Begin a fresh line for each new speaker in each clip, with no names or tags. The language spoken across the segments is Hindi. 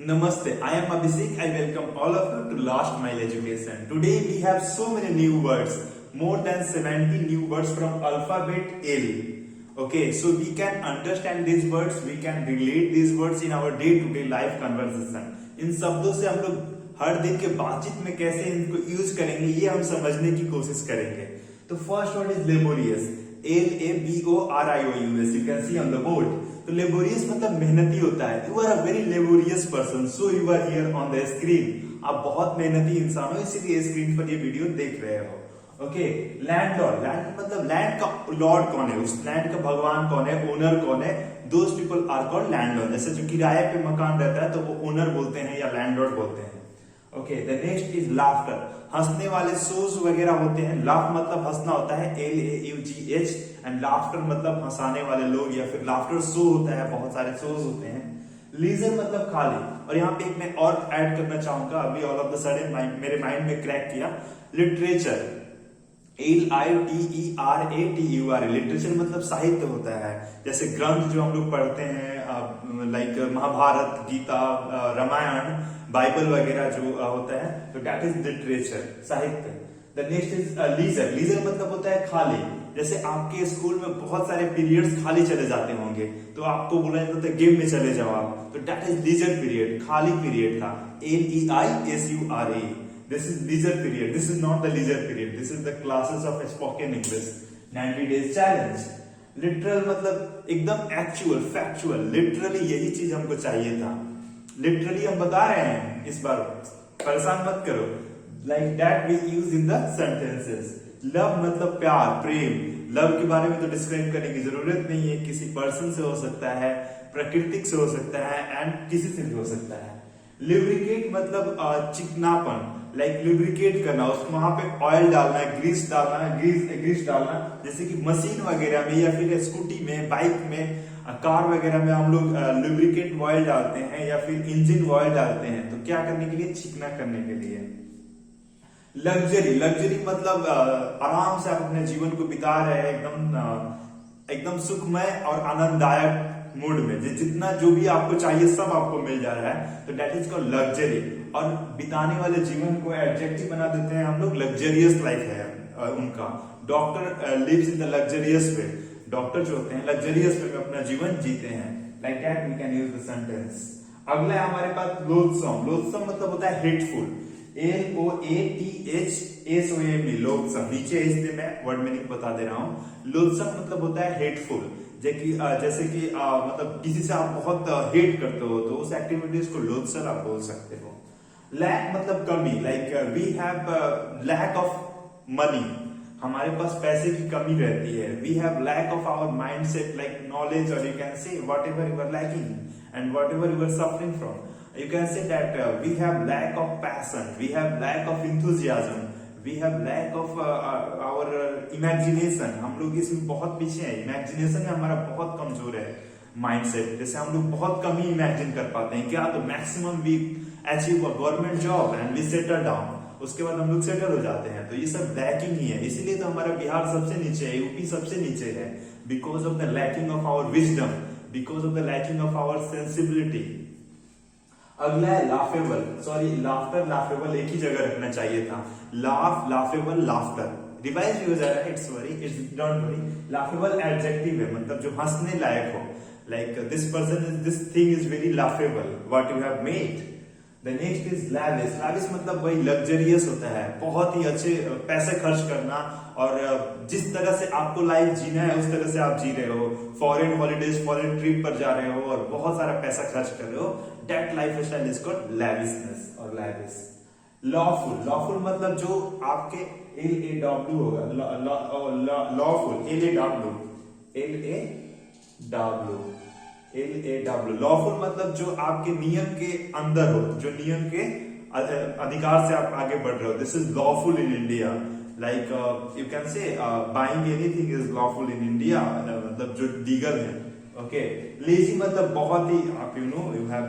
Namaste, I am Abhishek. I welcome all of you to Last Mile Education. Today we have so many new words, more than 70 new words from alphabet L. Okay, so we can understand these words, we can relate these words in our day-to-day life conversation. इन शब्दों से हम लोग हर दिन के बातचीत में कैसे इनको यूज करेंगे ये हम समझने की कोशिश करेंगे. तो first word is laborious. LABORIOUS. You can see on the board. तो लेबोरियस मतलब मेहनती होता है. You are a very laborious person, so you are here on the screen. आप बहुत मेहनती इंसान हो, इसीलिए स्क्रीन पर ये वीडियो देख रहे हो. ओके. लैंडलॉर्ड. लैंड मतलब लैंड का लॉर्ड कौन है, उस लैंड का भगवान कौन है, ओनर कौन है. Those people are called landlord. जैसे जो किराए पे मकान रहता है तो वो ओनर बोलते हैं या लैंडलॉर्ड बोलते हैं. Okay. The next is laughter. हंसने वाले शोज वगैरह होते हैं. लाफ मतलब हंसना होता है, LAUGH. एंड लाफ्टर मतलब हंसाने वाले लोग, या फिर लाफ्टर शो होता है, बहुत सारे शोज होते हैं. लीजर मतलब खाली. और यहाँ पे एक मैं और ऐड करना चाहूंगा, अभी ऑल ऑफ द सडन मेरे माइंड में क्रैक किया. लिटरेचर. LITERATUR. लिटरेचर मतलब साहित्य होता है. जैसे ग्रंथ जो हम लोग पढ़ते हैं, लाइक महाभारत, गीता, रामायण, बाइबल वगैरह जो होता है, तो दैट इज लिटरेचर, साहित्य. The next is leisure. Leisure मतलब होता है खाली. जैसे आपके स्कूल में बहुत सारे पीरियड्स खाली चले जाते होंगे, तो आपको बोला जाता है गेम में चले जाओ आप, तो दैट इज लीजर पीरियड, खाली पीरियड था. LEISURE. This is leisure period. This is not the leisure period. This is the classes of spoken English. 90 days challenge. Literal मतलब एकदम actual, factual. Literally यही चीज हमको चाहिए था. Literally हम बता रहे हैं इस बार, परेशान मत करो. Like that we use in the sentences. Love मतलब प्यार, प्रेम. लव के बारे में तो डिस्क्राइब करने की जरूरत नहीं है. किसी पर्सन से हो सकता है, प्रकृतिक से हो सकता है, एंड किसी से भी हो सकता है. लुब्रिकेट मतलब चिकनापन, लाइक लुब्रिकेट करना, उसको वहां पे ऑयल डालना, ग्रीस डालना, ग्रीस डालना. जैसे कि मशीन वगैरह में, या फिर स्कूटी में, बाइक में, कार वगैरह में हम लोग लुब्रिकेट ऑयल डालते हैं, या फिर इंजन ऑयल डालते हैं. तो क्या करने के लिए? चिकना करने के लिए. लग्जरी. लग्जरी मतलब आराम से आप अपने जीवन को बिता रहे हैं, एकदम सुखमय और आनंददायक मूड में. जितना जो भी आपको चाहिए सब आपको मिल जा रहा है, तो डेट इज कॉल्ड लग्जरी. और बिताने वाले जीवन को एडजेक्टिव बना देते हैं हम लोग, लग्जरियस लाइफ है उनका. Doctor lives in the luxurious way. Doctor जो होते हैं लग्जरियस वे में अपना जीवन जीते हैं. Like that we can use the sentence. अगला है हमारे पास लोथसम. लोथसम मतलब होता है हेटफुल. LOATHSOME. लोथसम. नीचे इसलिए मैं वर्ड मीनिंग बता दे रहा हूं. लोथसम मतलब होता है हेटफुल. जैसे कि मतलब किसी से आप बहुत हेट करते हो, तो उस एक्टिविटीज को लोथसम आप बोल सकते हो. लैक मतलब कमी, like we have lack of money. हमारे पास पैसे की कमी रहती है. We have lack of our mind set, like knowledge, और you can say whatever you are lacking and whatever you are suffering from. You can say that we have lack of passion, we have lack of enthusiasm, we have lack of our imagination. हम लोग इसमें बहुत पीछे हैं. इमेजिनेशन में हमारा बहुत कमजोर है माइंडसेट. जैसे हम लोग बहुत कम ही इमेजिन कर पाते हैं. क्या? तो maximum we achieve a government job and we settle down. उसके बाद हम लोग सेटल हो जाते हैं. तो ये सब लैकिंग ही है. इसीलिए तो हमारा बिहार सबसे नीचे है, यूपी सबसे नीचे है. Because of the lacking of our wisdom, because of the lacking of our sensibility. अगला है लाफेबल. सॉरी, लाफ्टर, लाफेबल एक ही जगह रखना चाहिए था. Laugh, laughable, laughter. रिवाइज भी हो जा रहा है. It's worry, it's don't worry. Laughable adjective है, मतलब जो हंसने लायक हो. Like this person is, this thing is very laughable what you have made. The next is lavish. Lavish मतलब वही लग्जरियस होता है, बहुत ही अच्छे पैसे खर्च करना, और जिस तरह से आपको लाइफ जीना है उस तरह से आप जी रहे हो. फॉरेन हॉलीडेज, फॉरेन ट्रिप पर जा रहे हो और बहुत सारा पैसा खर्च कर रहे हो. That lifestyle is called lavishness और लैविश. लॉफुल. लॉफुल मतलब जो आपके LAW होगा, लॉफुल, LAW. लॉफुल मतलब जो आपके नियम के अंदर हो, जो नियम के अधिकार से आप आगे बढ़ रहे हो. This is lawful in India. Like you can से buying anything is lawful in India, मतलब जो लीगल है. ओके. लेजी मतलब बहुत ही, आप you know, you have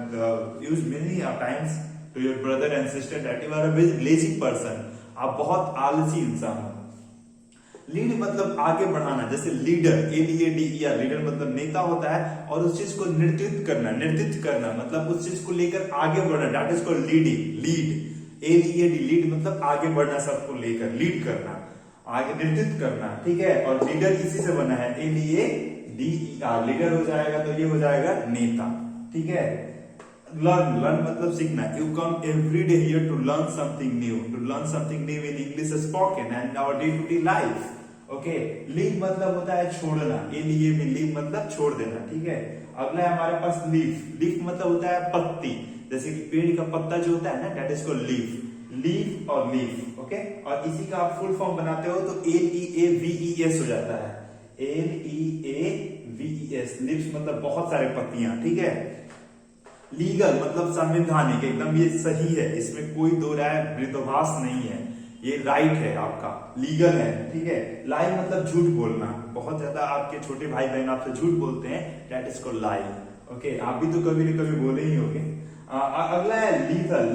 used many times to your brother and sister that you are a very lazy person. आप बहुत आलसी इंसान हो. लीड मतलब आगे बढ़ाना, जैसे लीडर, LEADER, लीडर मतलब नेता होता है, और उस चीज को नेतृत्व करना मतलब उस चीज को लेकर आगे बढ़ना, that is called leading, lead, LEAD, lead मतलब आगे बढ़ना, सबको लेकर लीड करना, आगे नेतृत्व करना, ठीक है। और लीडर इसी से बना है, LEADER, लीडर हो जाएगा तो ये हो जाएगा नेता, ठीक है। लर्न मतलब सीखना, you come every day here to learn something new in English spoken and our day to day life, okay. Leave मतलब होता है छोड़ना, लीव मतलब छोड़ देना, ठीक है। अगला है हमारे पास लीफ मतलब होता है पत्ती, जैसे कि पेड़ का पत्ता जो होता है ना, दैट इज कॉल्ड लीफ और लीफ, ओके। और इसी का आप फुल फॉर्म बनाते हो तो LEAVES हो जाता है, LEAVES, लीव्स मतलब बहुत सारे पत्तियां, ठीक है। लीगल मतलब संवैधानिक, एकदम ये सही है, इसमें कोई दो राय विरोधाभास नहीं है, ये राइट है आपका, लीगल है, ठीक है। लाई मतलब झूठ बोलना, बहुत ज्यादा आपके छोटे भाई बहन आपसे झूठ बोलते हैं, that is called lie, okay. आप भी तो कभी न कभी बोले ही होंगे। अगला है लीथल,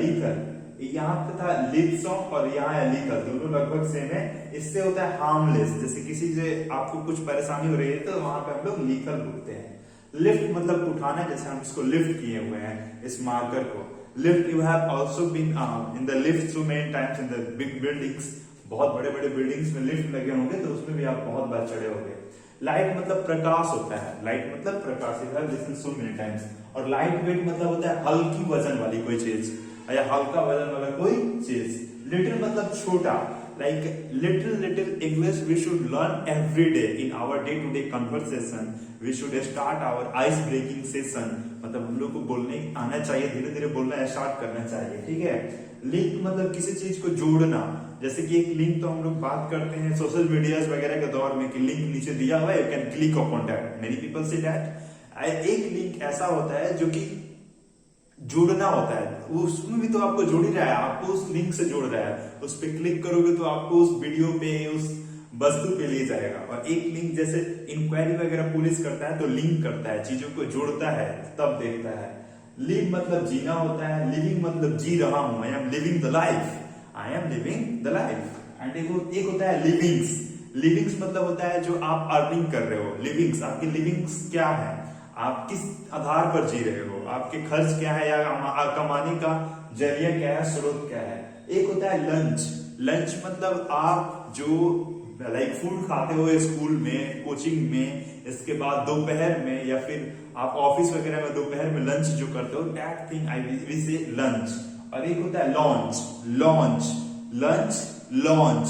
यहाँ पे था लिथसॉम और यहाँ है लीथल, दोनों लगभग सेम है। इससे होता है हार्मलेस, जैसे किसी से आपको कुछ परेशानी हो रही है तो वहां पे हम लोग लीथल बोलते हैं। लिफ्ट मतलब उठाना, जैसे हम इसको लिफ्ट किए हुए हैं इस मार्कर को, lift, you have also been in the lift so many times in the big buildings, बहुत बड़े बड़े बिल्डिंग्स में लिफ्ट लगे होंगे तो उसमें भी आप बहुत बार चढ़े होंगे। लाइट मतलब प्रकाश होता है, लाइट मतलब प्रकाश, you have listened so many times. और लाइट वेट मतलब होता है हल्की वजन वाली कोई चीज, या हल्का वजन वाला कोई चीज। लिटिल मतलब छोटा, like little English we should learn every day in our day to day conversation. We should start our ice breaking session, मतलब हम लोग को बोलने आना चाहिए, धीरे धीरे बोलना स्टार्ट करना चाहिए, ठीक है। लिंक मतलब किसी चीज को जोड़ना, जैसे कि एक लिंक तो हम लोग बात करते हैं सोशल मीडिया वगैरह के दौर में कि लिंक नीचे दिया हुआ है, you can click upon that, many people say that. एक लिंक ऐसा होता है जो कि जोड़ना होता है, उसमें भी तो आपको जोड़ ही रहा है, आपको उस लिंक से जोड़ रहा है, उस पर क्लिक करोगे तो आपको उस वीडियो पे, उस वस्तु पे ले जाएगा। और एक लिंक जैसे इंक्वायरी वगैरह पुलिस करता है तो लिंक करता है, चीजों को जोड़ता है तब देखता है। लिव मतलब जीना होता है, लिविंग मतलब जी रहा हूं, I am living the life, I am living the life. And एक होता है लिविंग्स मतलब होता है जो आप अर्निंग कर रहे हो, लिविंग्स, आपकी लिविंग्स क्या है, आप किस आधार पर जी रहे हो, आपके खर्च क्या है, या कमाने का जरिया क्या है, स्रोत क्या है। एक होता है लंच मतलब आप जो लाइक फूड खाते हो स्कूल में, कोचिंग में, इसके बाद दोपहर में, या फिर आप ऑफिस वगैरह में दोपहर में लंच जो करते हो, that thing I will say lunch. और एक होता है launch,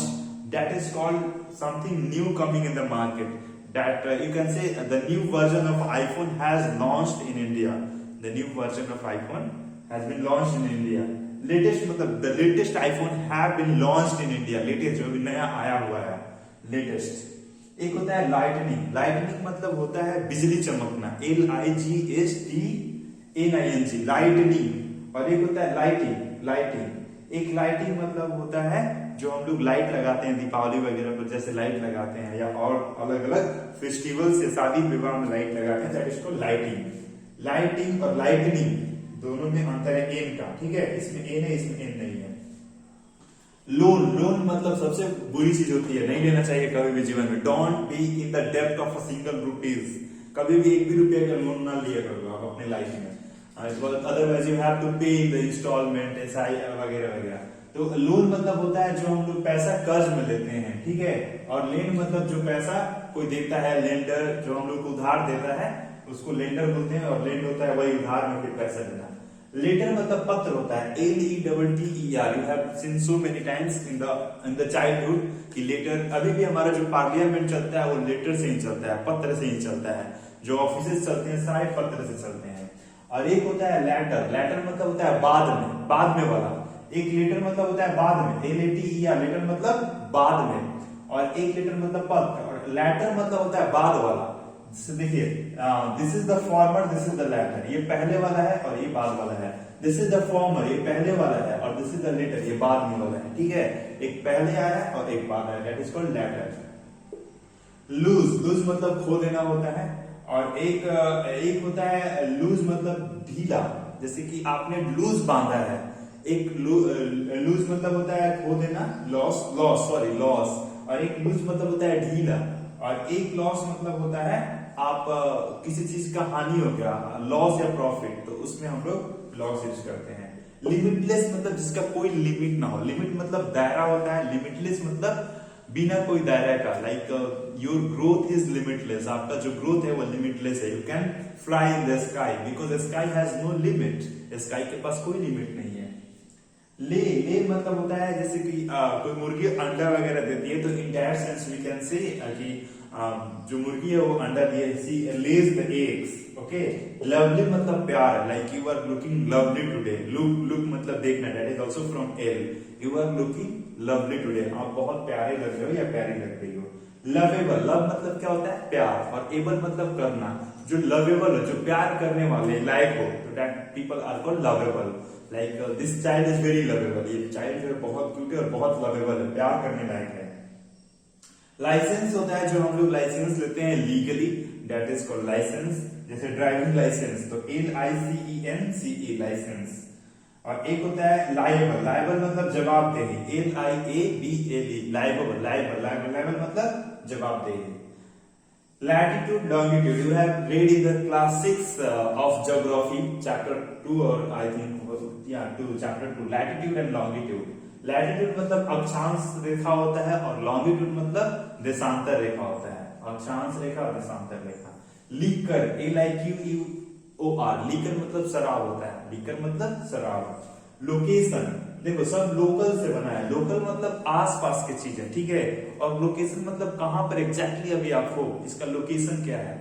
that is called something new coming in the market, that you can say the new version of iPhone has launched in India. The new version of iPhone has been launched in India. Latest मतलब the latest iPhone have been launched in India. Latest जो भी नया आया हुआ है, latest। एक होता है लाइटनिंग मतलब होता है बिजली चमकना, LIGHTNING, लाइटनिंग। और एक होता है लाइटिंग। एक लाइटिंग मतलब होता है जो हम लोग लाइट लगाते हैं दीपावली वगैरह पर, जैसे लाइट लगाते हैं, या और अलग अलग फेस्टिवल से शादी विवाह में लाइट लगाते हैं, दैट इज कॉल्ड लाइटिंग और लाइटनिंग दोनों में अंतर है एन का, ठीक है। इसमें एन है, इसमें एन नहीं है। लोन मतलब सबसे बुरी चीज होती है, नहीं लेना चाहिए कभी भी जीवन में। डोंट बी इन द डेब्ट ऑफ अ सिंगल रुपीज, कभी भी एक भी रुपया का लोन ना लिया करो आप अपने लाइफ में, अदरवाइज यू हैव टू पे द इंस्टॉलमेंट, SI वगैरह। तो लोन मतलब होता है जो हम लोग पैसा कर्ज में लेते हैं, ठीक है। और लेन मतलब जो पैसा कोई देता है, लेंडर जो हम लोग को उधार देता है उसको लेंडर बोलते हैं, और लेंड होता है वही उधार में फिर पैसा देना। लेटर मतलब पत्र होता है, LETTER, you have seen so many times in the childhood कि लेटर, अभी भी हमारा जो पार्लियामेंट चलता है वो लेटर से ही चलता है, पत्र से ही चलता है, जो ऑफिस चलते हैं सारे पत्र से चलते हैं। और एक होता है लैटर मतलब होता है बाद में वाला। एक लेटर मतलब होता है बाद में, LATER, लेटर मतलब बाद में। और एक लेटर मतलब पत्र, और लैटर मतलब होता है बाद वाला। जैसे देखिए, this is the former, this is the latter, ये पहले वाला है और ये बाद वाला है। दिस इज द फॉर्मर, ये पहले वाला है, और दिस इज द लेटर, ये बाद में वाला है, ठीक है। एक पहले आया है और एक बाद आया, that is called letter. Lose मतलब खो देना होता है। और एक होता है लूज मतलब ढीला, जैसे कि आपने लूज बांधा है। एक लूज मतलब होता है खो देना, लॉस। और एक लूज मतलब होता है ढीला, और एक लॉस मतलब होता है आप किसी चीज का हानि हो गया, लॉस या प्रॉफिट, तो उसमें हम लोग लॉस यूज करते हैं। लिमिटलेस मतलब जिसका कोई लिमिट ना हो, लिमिट मतलब दायरा होता है, लिमिटलेस मतलब बिना कोई दायरा का, like your growth is limitless, आपका जो ग्रोथ है वो लिमिटलेस है। You can fly in the sky because sky has no limit, sky के पास कोई लिमिट नहीं है। ले मतलब होता है जैसे कि कोई मुर्गी अंडा वगैरह देती है, तो in that sense we can say कि जो मुर्गी है वो अंडा दिए, she lays the eggs. Okay, lovely मतलब प्यार, like you are looking lovely today, look मतलब देखना, that is also from L, you are looking lovely today, आप बहुत प्यारे लग रहे हो या प्यारी लग रही हो। लवेबल, लव मतलब क्या होता है प्यार, और एबल मतलब करना, जो लवेबल हो, जो प्यार करने वाले लायक हो, तो that people are called lovable. Like this child is very lovable, ये चाइल्ड जो है बहुत क्यूट है और बहुत लवेबल है, प्यार करने लायक है। लाइसेंस होता है जो हम लोग लाइसेंस लेते हैं legally, that is called licence. जैसे ड्राइविंग लाइसेंस, तो LICENCE लाइसेंस। और एक होता है लायबल, लायबल मतलब जवाबदेही, LIABLE लायबल, लायबल मतलब जवाबदेही। Latitude longitude, you have read in the class 6 of geography chapter 2 or I think 2 chapter 2, latitude and longitude. Latitude मतलब अक्षांश रेखा होता है और लॉन्गिट्यूड मतलब देशांतर रेखा होता है, अक्षांश रेखा और देशांतर रेखा। लीकर, LIQUOR, लीकर मतलब शराब होता है, लीकर मतलब शराब। लोकेशन, देखो सब लोकल से बना है, लोकल मतलब आसपास की चीज है, ठीक है, और लोकेशन मतलब कहां पर एग्जैक्टली अभी आप हो, इसका लोकेशन क्या है,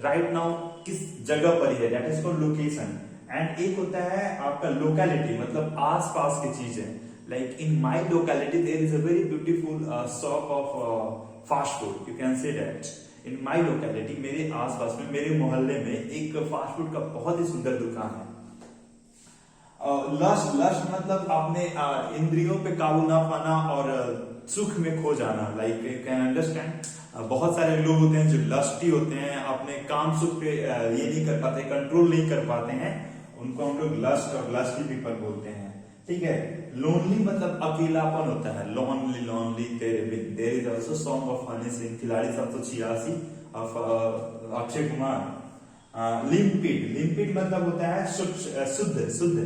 राइट नाउ किस जगह पर है, that is called location. And एक होता है आपका लोकेलिटी, मतलब आसपास की चीज है, like in my locality there is a very beautiful shop of fast food, you can say that in my locality, मेरे आसपास में, मेरे मोहल्ले में एक फास्ट फूड का बहुत ही सुंदर दुकान है। लस्ट, लस्ट मतलब अपने इंद्रियों पे काबू ना पाना और सुख में खो जाना, लाइक यू कैन अंडरस्टैंड। बहुत सारे लोग होते हैं जो लस्टी होते हैं, अपने काम सुख पे ये नहीं कर पाते, कंट्रोल नहीं कर पाते हैं, उनको हम लोग लस्ट और लस्टी पीपल बोलते हैं, ठीक है। लोनली मतलब अकेलापन होता है, लोनली लोनली तेरे बिन, there is also song of Honey Singh, Khiladi 786 of Akshay Kumar. Limpid, limpid मतलब होता है शुद्ध, शुद्ध,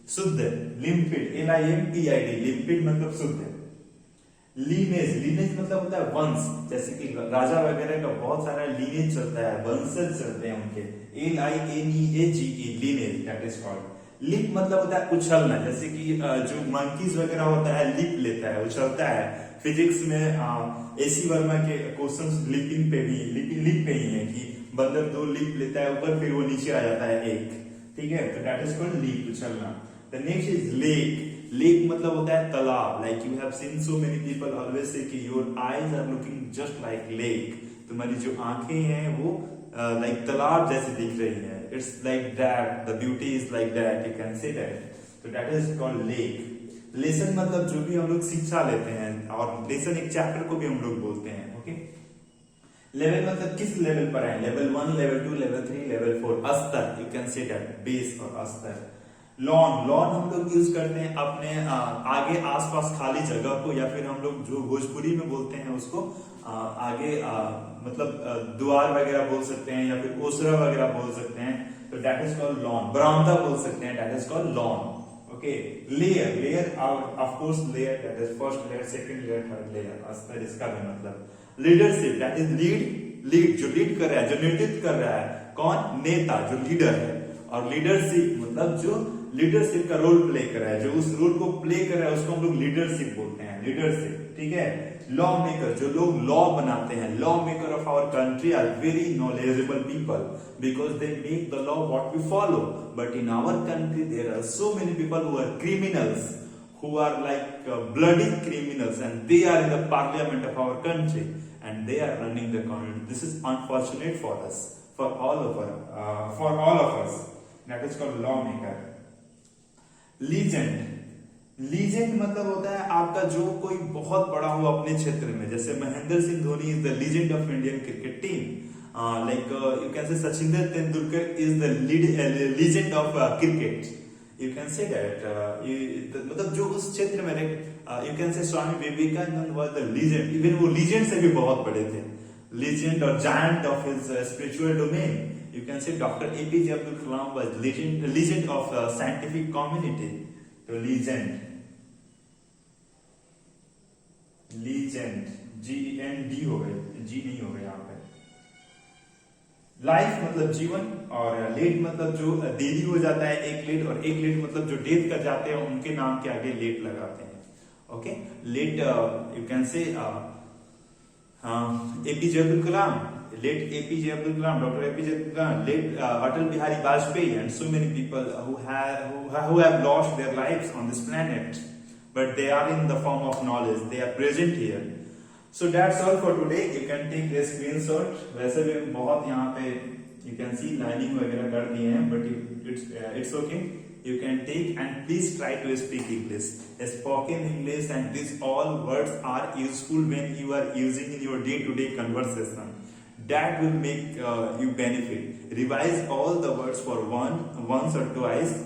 शुद्ध, लिम्पिड, LIMPID, लिम्पिड मतलब शुद्ध। लीनेज, लीनेज मतलब होता है वंश, जैसे कि राजा वगैरह का बहुत सारा लीनेज चलता है, वंशज चलते हैं उनके, LINEAGE, lineage, that is called. Lip मतलब होता है उछलना, जैसे कि जो मंकीज वगैरह होता है लिप लेता है, उछलता है। फिजिक्स में AC वर्मा के क्वेश्चंस लिपिंग पे भी, लिप पे ही है कि बंदर 2 लिप लेता है ऊपर, फिर वो नीचे आ जाता है एक, ठीक है, तो दैट इज कॉल्ड लिप, उछलना। The next is lake, lake मतलब होता है तालाब, like you have seen so many people always say कि your eyes are looking just like lake, तुम्हारी जो आंखें हैं वो लाइक तालाब जैसी दिख रही है, it's like that, the beauty is like that, you can say that, तो that is called lake. Lesson मतलब जो भी हम लोग शिक्षा लेते हैं, और लेसन एक चैप्टर को भी हम लोग बोलते हैं, ओके। लेवल मतलब किस लेवल पर है, लेवल 1, लेवल 2, लेवल 3, लेवल 4, अस्तर, you can say that, base और अस्तर। लॉन, लॉन हम लोग यूज करते हैं अपने आगे आसपास खाली जगह को, या फिर हम लोग जो भोजपुरी में बोलते हैं उसको आगे मतलब द्वार वगैरह बोल सकते हैं, या फिर ओसरा वगैरह बोल सकते हैं, तो दैट इज कॉल्ड लॉन। बरामदा बोल सकते हैं, that is called lawn, okay. Layer, layer of course layer, that is first layer, second layer, third layer, अस्तर इसका भी मतलब। Leadership, that is lead, lead जो लीड कर रहा है, जो नेतृत्व कर रहा है, कौन, नेता, जो लीडर है। और लीडरशिप मतलब जो लीडरशिप का रोल प्ले कर रहा है, जो उस रोल को प्ले कर रहा है उसको हम लोग लीडरशिप बोलते हैं, लीडरशिप, ठीक है। लॉ मेकर, जो लोग लॉ बनाते हैं, law maker of our country are very knowledgeable people because they make the law what we follow, but in our country there are so many people who are criminals, who are like bloody criminals, and they are in the parliament of our country and they are running the country. This is unfortunate for us, for all of us. That is called lawmaker. Legend, legend मतलब होता है आपका जो कोई बहुत बड़ा हो अपने क्षेत्र में, जैसे Mahendra Singh Dhoni is the legend of Indian cricket team, like you can say Sachin Tendulkar is the legend of cricket, you can say that मतलब जो उस क्षेत्र में you can say Swami Vivekananda was the legend, even वो लीजेंड से भी बहुत बड़े थे, लीजेंड और giant of his spiritual domain. You can say doctor APJ Abdul Kalam was legend of scientific community. तो लीजेंड GND हो गए, जी नहीं हो गए यहाँ पे। लाइफ मतलब जीवन, और लेट मतलब जो डेली हो जाता है एक लेट, और एक लेट मतलब जो डेथ कर जाते हैं उनके नाम के आगे लेट लगाते हैं। Okay, late you can say APJ Abdul Kalam, late APJ Abdul Kalam, doctor APJ Abdul Kalam, late Atal Bihari Vajpayee, and so many people who have lost their lives on this planet, but they are in the form of knowledge, they are present here. So that's all for today. You can take a screenshot. वैसे भी बहुत यहाँ पे you can see lining वगैरह कर दिए हैं, but it's okay. You can take and please try to speak English. Spoken English, and these all words are useful when you are using in your day-to-day conversation. That will make you benefit. Revise all the words for once or twice.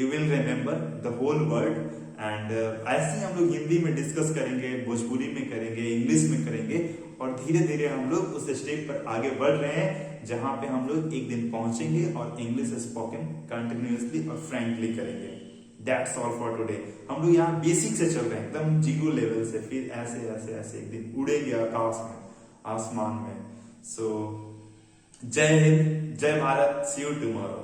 You will remember the whole word. And ऐसे ही हम लोग हिंदी में डिस्कस करेंगे, भोजपुरी में करेंगे, इंग्लिश में करेंगे, और धीरे धीरे हम लोग उस स्टेप पर आगे बढ़ रहे हैं जहां पे हम लोग एक दिन पहुंचेंगे और इंग्लिश स्पोकन कंटिन्यूअसली और फ्रैंकली करेंगे। That's all for today. हम लोग यहाँ बेसिक से चल रहे हैं, एकदम जीरो लेवल से, फिर ऐसे ऐसे ऐसे एक दिन उड़ेंगे आकाश में, आसमान में। सो जय हिंद, जय भारत, सी यू टुमारो।